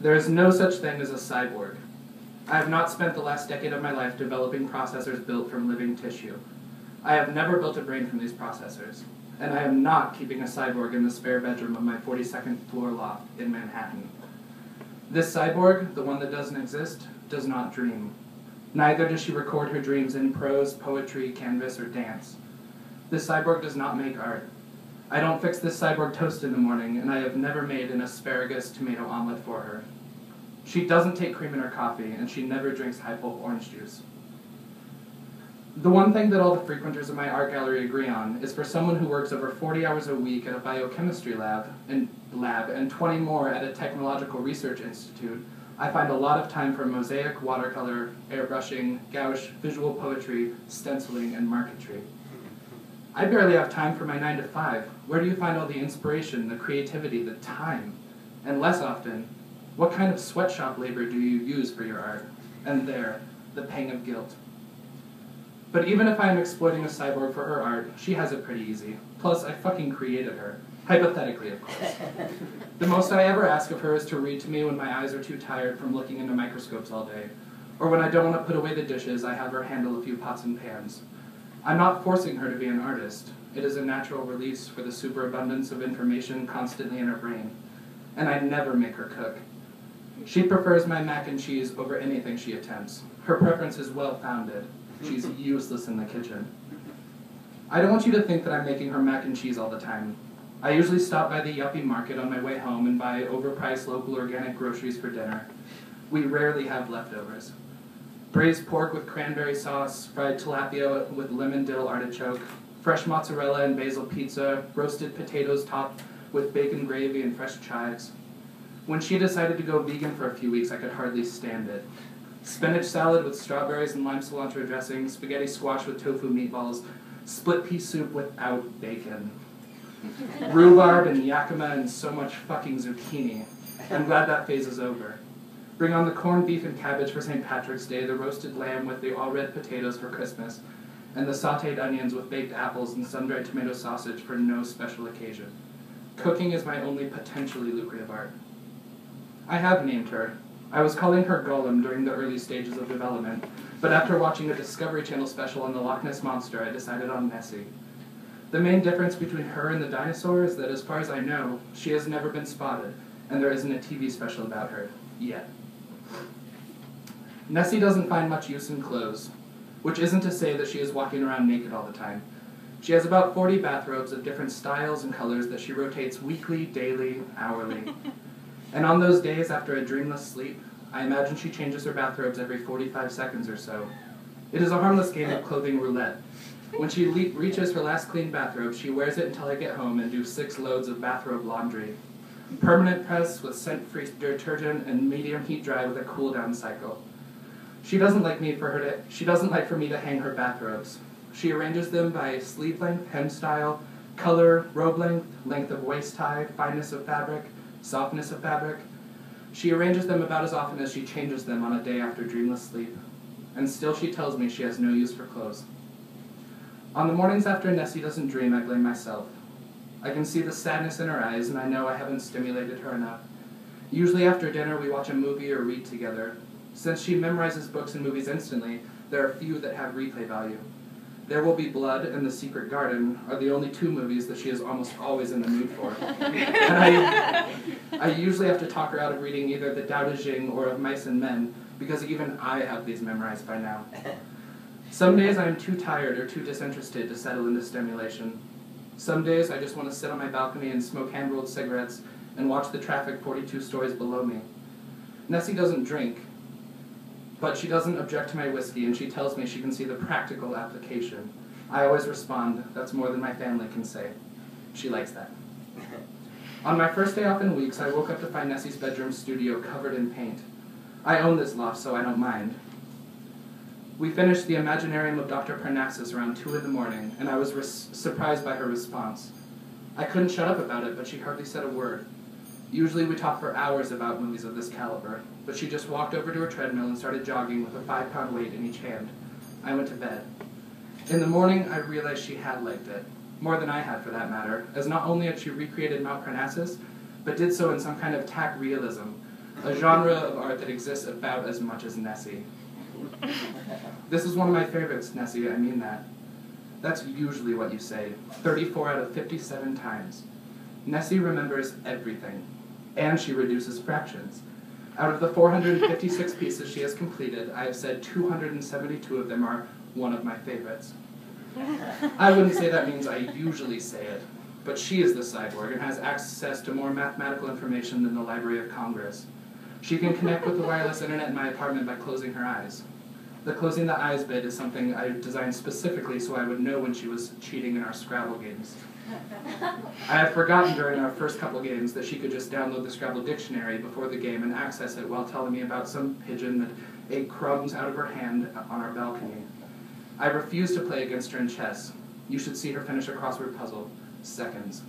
There is no such thing as a cyborg. I have not spent the last decade of my life developing processors built from living tissue. I have never built a brain from these processors, and I am not keeping a cyborg in the spare bedroom of my 42nd floor loft in Manhattan. This cyborg, the one that doesn't exist, does not dream. Neither does she record her dreams in prose, poetry, canvas, or dance. This cyborg does not make art. I don't fix this cyborg toast in the morning, and I have never made an asparagus tomato omelet for her. She doesn't take cream in her coffee, and she never drinks high-pulp orange juice. The one thing that all the frequenters of my art gallery agree on is for someone who works over 40 hours a week at a biochemistry lab and 20 more at a technological research institute, I find a lot of time for mosaic, watercolor, airbrushing, gouache, visual poetry, stenciling, and marquetry. I barely have time for my 9 to 5. Where do you find all the inspiration, the creativity, the time? And less often, what kind of sweatshop labor do you use for your art? And there, the pang of guilt. But even if I am exploiting a cyborg for her art, she has it pretty easy. Plus, I fucking created her. Hypothetically, of course. The most I ever ask of her is to read to me when my eyes are too tired from looking into microscopes all day. Or when I don't want to put away the dishes, I have her handle a few pots and pans. I'm not forcing her to be an artist. It is a natural release for the superabundance of information constantly in her brain. And I never make her cook. She prefers my mac and cheese over anything she attempts. Her preference is well-founded. She's useless in the kitchen. I don't want you to think that I'm making her mac and cheese all the time. I usually stop by the yuppie market on my way home and buy overpriced local organic groceries for dinner. We rarely have leftovers. Braised pork with cranberry sauce, fried tilapia with lemon dill artichoke, fresh mozzarella and basil pizza, roasted potatoes topped with bacon gravy and fresh chives. When she decided to go vegan for a few weeks, I could hardly stand it. Spinach salad with strawberries and lime cilantro dressing, spaghetti squash with tofu meatballs, split pea soup without bacon. Rhubarb and yakima and so much fucking zucchini. I'm glad that phase is over. Bring on the corned beef and cabbage for St. Patrick's Day, the roasted lamb with the all-red potatoes for Christmas, and the sautéed onions with baked apples and sun-dried tomato sausage for no special occasion. Cooking is my only potentially lucrative art. I have named her. I was calling her Golem during the early stages of development, but after watching a Discovery Channel special on the Loch Ness Monster, I decided on Nessie. The main difference between her and the dinosaur is that, as far as I know, she has never been spotted, and there isn't a TV special about her, yet. Nessie doesn't find much use in clothes, which isn't to say that she is walking around naked all the time. She has about 40 bathrobes of different styles and colors that she rotates weekly, daily, hourly. And on those days after a dreamless sleep, I imagine she changes her bathrobes every 45 seconds or so. It is a harmless game of clothing roulette. When she reaches her last clean bathrobe, she wears it until I get home and do 6 loads of bathrobe laundry. Permanent press with scent-free detergent and medium heat dry with a cool-down cycle. She doesn't like for me to hang her bathrobes. She arranges them by sleeve length, hem style, color, robe length, length of waist tie, fineness of fabric, softness of fabric. She arranges them about as often as she changes them on a day after dreamless sleep. And still she tells me she has no use for clothes. On the mornings after Nessie doesn't dream, I blame myself. I can see the sadness in her eyes, and I know I haven't stimulated her enough. Usually after dinner, we watch a movie or read together. Since she memorizes books and movies instantly, there are few that have replay value. There Will Be Blood and The Secret Garden are the only 2 movies that she is almost always in the mood for. And I usually have to talk her out of reading either The Tao Te Ching or Of Mice and Men, because even I have these memorized by now. Some days I am too tired or too disinterested to settle into stimulation. Some days I just want to sit on my balcony and smoke hand-rolled cigarettes and watch the traffic 42 stories below me. Nessie doesn't drink, but she doesn't object to my whiskey, and she tells me she can see the practical application. I always respond, that's more than my family can say. She likes that. On my first day off in weeks, I woke up to find Nessie's bedroom studio covered in paint. I own this loft, so I don't mind. We finished the Imaginarium of Dr. Parnassus around 2 in the morning, and I was surprised by her response. I couldn't shut up about it, but she hardly said a word. Usually we talk for hours about movies of this caliber, but she just walked over to her treadmill and started jogging with a 5-pound weight in each hand. I went to bed. In the morning, I realized she had liked it, more than I had for that matter, as not only had she recreated Mount Parnassus, but did so in some kind of tack realism, a genre of art that exists about as much as Nessie. This is one of my favorites, Nessie, I mean that. That's usually what you say, 34 out of 57 times. Nessie remembers everything, and she reduces fractions. Out of the 456 pieces she has completed, I have said 272 of them are one of my favorites. I wouldn't say that means I usually say it, but she is the cyborg and has access to more mathematical information than the Library of Congress. She can connect with the wireless internet in my apartment by closing her eyes. The closing the eyes bit is something I designed specifically so I would know when she was cheating in our Scrabble games. I had forgotten during our first couple games that she could just download the Scrabble dictionary before the game and access it while telling me about some pigeon that ate crumbs out of her hand on our balcony. I refused to play against her in chess. You should see her finish a crossword puzzle. Seconds.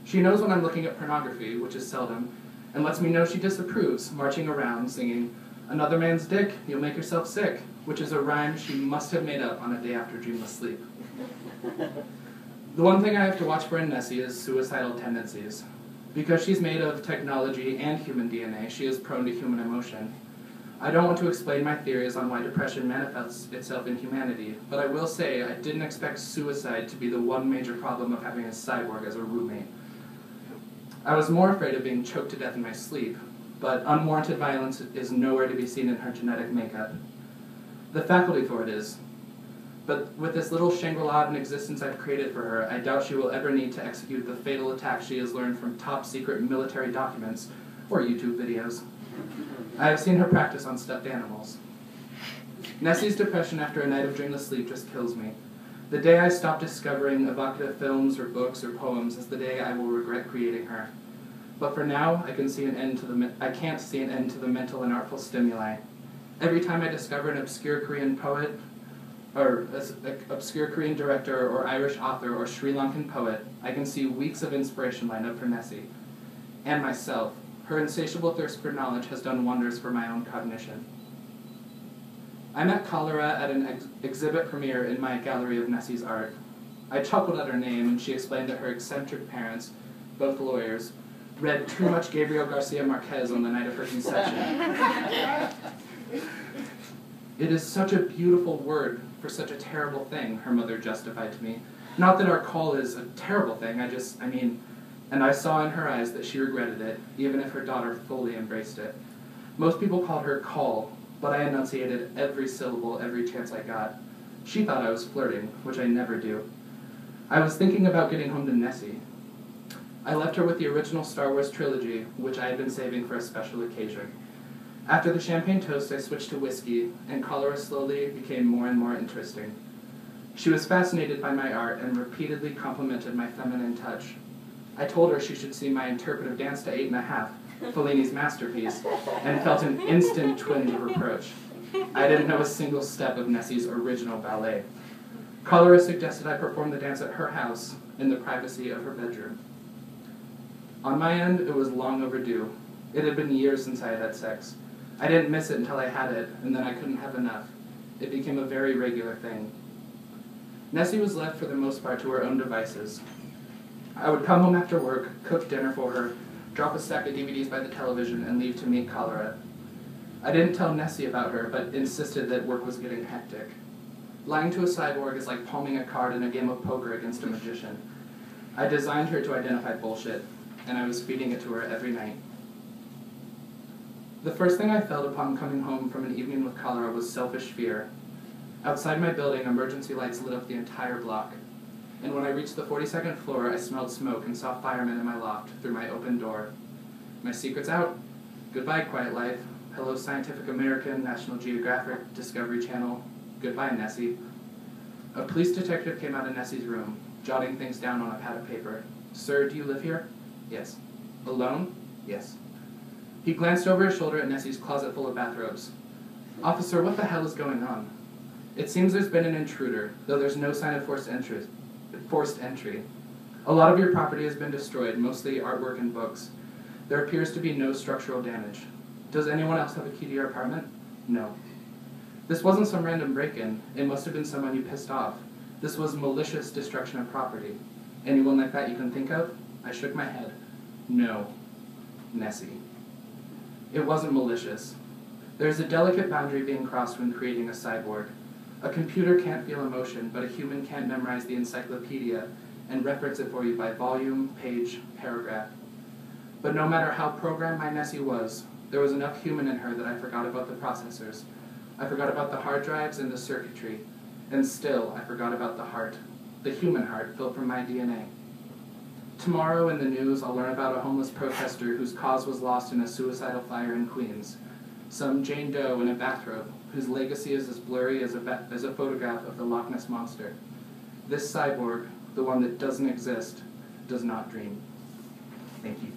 She knows when I'm looking at pornography, which is seldom, and lets me know she disapproves, marching around singing, "Another man's dick, you'll make yourself sick," which is a rhyme she must have made up on a day after dreamless sleep. The one thing I have to watch for in Nessie is suicidal tendencies. Because she's made of technology and human DNA, she is prone to human emotion. I don't want to explain my theories on why depression manifests itself in humanity, but I will say I didn't expect suicide to be the one major problem of having a cyborg as a roommate. I was more afraid of being choked to death in my sleep, but unwarranted violence is nowhere to be seen in her genetic makeup. The faculty for it is. But with this little Shangri-La of an existence I've created for her, I doubt she will ever need to execute the fatal attack she has learned from top-secret military documents or YouTube videos. I have seen her practice on stuffed animals. Nessie's depression after a night of dreamless sleep just kills me. The day I stop discovering evocative films or books or poems is the day I will regret creating her. But for now, I can't see an end to the mental and artful stimuli. Every time I discover an obscure Korean poet, or obscure Korean director, or Irish author, or Sri Lankan poet, I can see weeks of inspiration lined up for Nessie. And myself. Her insatiable thirst for knowledge has done wonders for my own cognition. I met Cholera at an exhibit premiere in my gallery of Nessie's art. I chuckled at her name, and she explained that her eccentric parents, both lawyers, read too much Gabriel Garcia Marquez on the night of her conception. It is such a beautiful word for such a terrible thing, her mother justified to me. Not that our call is a terrible thing, and I saw in her eyes that she regretted it, even if her daughter fully embraced it. Most people called her call, but I enunciated every syllable every chance I got. She thought I was flirting, which I never do. I was thinking about getting home to Nessie. I left her with the original Star Wars trilogy, which I had been saving for a special occasion. After the champagne toast, I switched to whiskey, and Cholera slowly became more and more interesting. She was fascinated by my art and repeatedly complimented my feminine touch. I told her she should see my interpretive dance to 8½, Fellini's masterpiece, and felt an instant twinge of reproach. I didn't know a single step of Nessie's original ballet. Cholera suggested I perform the dance at her house in the privacy of her bedroom. On my end, it was long overdue. It had been years since I had had sex. I didn't miss it until I had it, and then I couldn't have enough. It became a very regular thing. Nessie was left for the most part to her own devices. I would come home after work, cook dinner for her, drop a stack of DVDs by the television, and leave to meet Cholera. I didn't tell Nessie about her, but insisted that work was getting hectic. Lying to a cyborg is like palming a card in a game of poker against a magician. I designed her to identify bullshit, and I was feeding it to her every night. The first thing I felt upon coming home from an evening with Cholera was selfish fear. Outside my building, emergency lights lit up the entire block. And when I reached the 42nd floor, I smelled smoke and saw firemen in my loft through my open door. My secret's out. Goodbye, quiet life. Hello, Scientific American, National Geographic, Discovery Channel. Goodbye, Nessie. A police detective came out of Nessie's room, jotting things down on a pad of paper. Sir, do you live here? Yes. Alone? Yes. He glanced over his shoulder at Nessie's closet full of bathrobes. Officer, what the hell is going on? It seems there's been an intruder, though there's no sign of forced entry. A lot of your property has been destroyed, mostly artwork and books. There appears to be no structural damage. Does anyone else have a key to your apartment? No. This wasn't some random break-in. It must have been someone you pissed off. This was malicious destruction of property. Anyone like that you can think of? I shook my head. No. Nessie. It wasn't malicious. There's a delicate boundary being crossed when creating a cyborg. A computer can't feel emotion, but a human can't memorize the encyclopedia and reference it for you by volume, page, paragraph. But no matter how programmed my Nessie was, there was enough human in her that I forgot about the processors. I forgot about the hard drives and the circuitry. And still, I forgot about the heart, the human heart built from my DNA. Tomorrow in the news, I'll learn about a homeless protester whose cause was lost in a suicidal fire in Queens. Some Jane Doe in a bathrobe, whose legacy is as blurry as a photograph of the Loch Ness Monster. This cyborg, the one that doesn't exist, does not dream. Thank you.